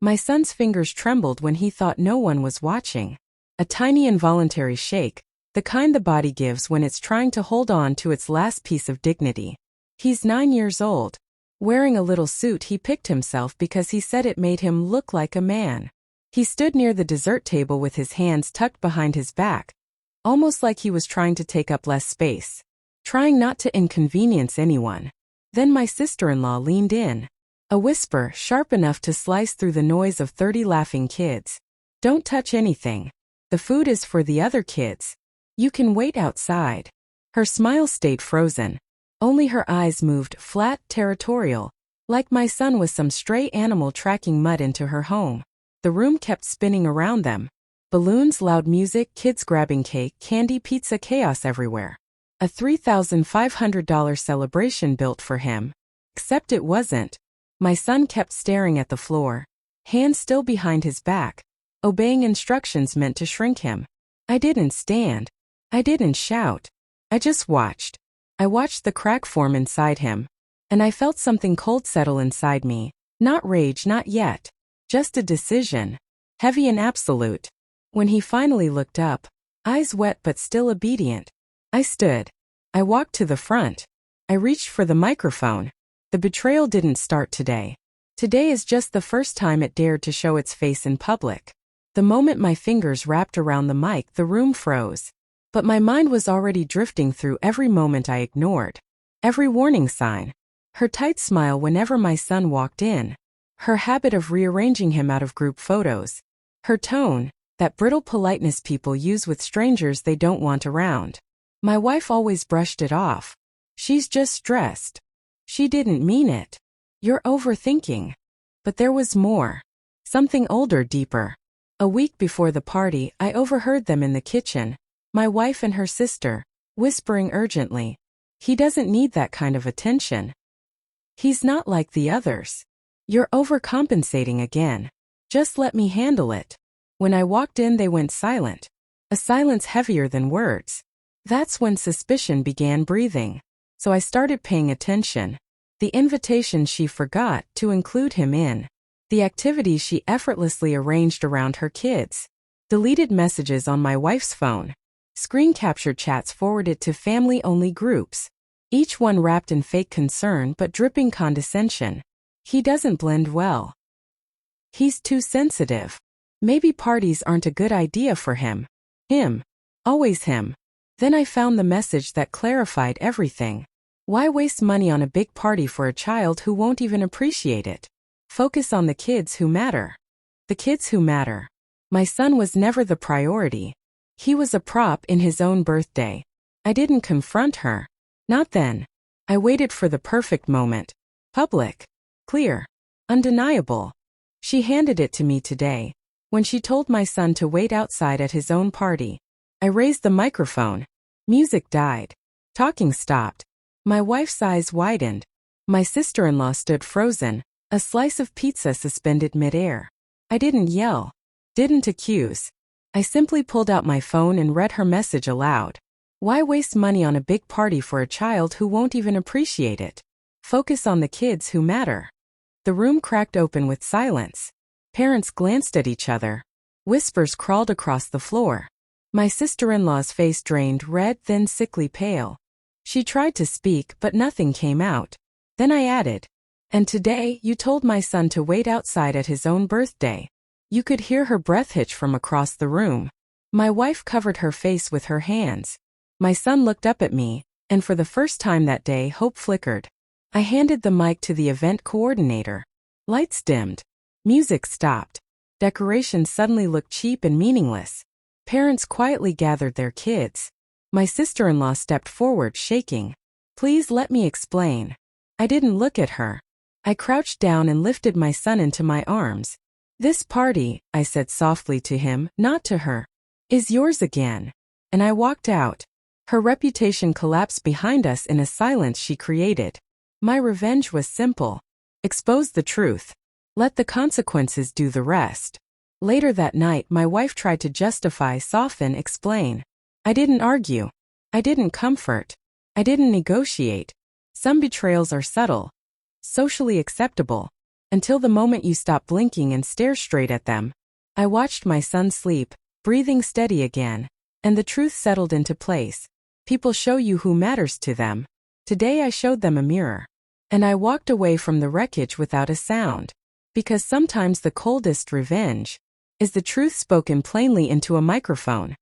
My son's fingers trembled when he thought no one was watching. A tiny involuntary shake, the kind the body gives when it's trying to hold on to its last piece of dignity. He's 9 years old. Wearing a little suit he picked himself because he said it made him look like a man. He stood near the dessert table with his hands tucked behind his back, almost like he was trying to take up less space, trying not to inconvenience anyone. Then my sister-in-law leaned in. A whisper sharp enough to slice through the noise of 30 laughing kids. "Don't touch anything. The food is for the other kids. You can wait outside." Her smile stayed frozen. Only her eyes moved flat, territorial, like my son was some stray animal tracking mud into her home. The room kept spinning around them. Balloons, loud music, kids grabbing cake, candy, pizza, chaos everywhere. A $3,500 celebration built for him. Except it wasn't. My son kept staring at the floor, hands still behind his back. Obeying instructions meant to shrink him. I didn't stand. I didn't shout. I just watched. I watched the crack form inside him. And I felt something cold settle inside me. Not rage, not yet. Just a decision. Heavy and absolute. When he finally looked up, eyes wet but still obedient, I stood. I walked to the front. I reached for the microphone. The betrayal didn't start today. Today is just the first time it dared to show its face in public. The moment my fingers wrapped around the mic, the room froze. But my mind was already drifting through every moment I ignored. Every warning sign. Her tight smile whenever my son walked in. Her habit of rearranging him out of group photos. Her tone, that brittle politeness people use with strangers they don't want around. My wife always brushed it off. "She's just stressed. She didn't mean it. You're overthinking." But there was more. Something older, deeper. A week before the party, I overheard them in the kitchen. My wife and her sister, whispering urgently. "He doesn't need that kind of attention. He's not like the others. You're overcompensating again. Just let me handle it." When I walked in, they went silent. A silence heavier than words. That's when suspicion began breathing. So I started paying attention. The invitation she forgot to include him in. The activities she effortlessly arranged around her kids. Deleted messages on my wife's phone. Screen captured chats forwarded to family-only groups. Each one wrapped in fake concern but dripping condescension. He doesn't blend well. He's too sensitive. Maybe parties aren't a good idea for him. Him. Always him. Then I found the message that clarified everything. Why waste money on a big party for a child who won't even appreciate it? Focus on the kids who matter. The kids who matter. My son was never the priority. He was a prop in his own birthday. I didn't confront her. Not then. I waited for the perfect moment. Public. Clear. Undeniable. She handed it to me today. When she told my son to wait outside at his own party. I raised the microphone. Music died. Talking stopped. My wife's eyes widened. My sister-in-law stood frozen, a slice of pizza suspended midair. I didn't yell. Didn't accuse. I simply pulled out my phone and read her message aloud. Why waste money on a big party for a child who won't even appreciate it? Focus on the kids who matter. The room cracked open with silence. Parents glanced at each other. Whispers crawled across the floor. My sister-in-law's face drained red, then sickly pale. She tried to speak, but nothing came out. Then I added, "And today, you told my son to wait outside at his own birthday." You could hear her breath hitch from across the room. My wife covered her face with her hands. My son looked up at me, and for the first time that day, hope flickered. I handed the mic to the event coordinator. Lights dimmed. Music stopped. Decorations suddenly looked cheap and meaningless. Parents quietly gathered their kids. My sister-in-law stepped forward, shaking. "Please let me explain." I didn't look at her. I crouched down and lifted my son into my arms. "This party," I said softly to him, not to her, "is yours again." And I walked out. Her reputation collapsed behind us in a silence she created. My revenge was simple. Expose the truth. Let the consequences do the rest. Later that night, my wife tried to justify, soften, explain. I didn't argue. I didn't comfort. I didn't negotiate. Some betrayals are subtle. Socially acceptable. until the moment you stop blinking and stare straight at them. I watched my son sleep, breathing steady again, and the truth settled into place. People show you who matters to them. Today I showed them a mirror. And I walked away from the wreckage without a sound. Because sometimes the coldest revenge is the truth spoken plainly into a microphone.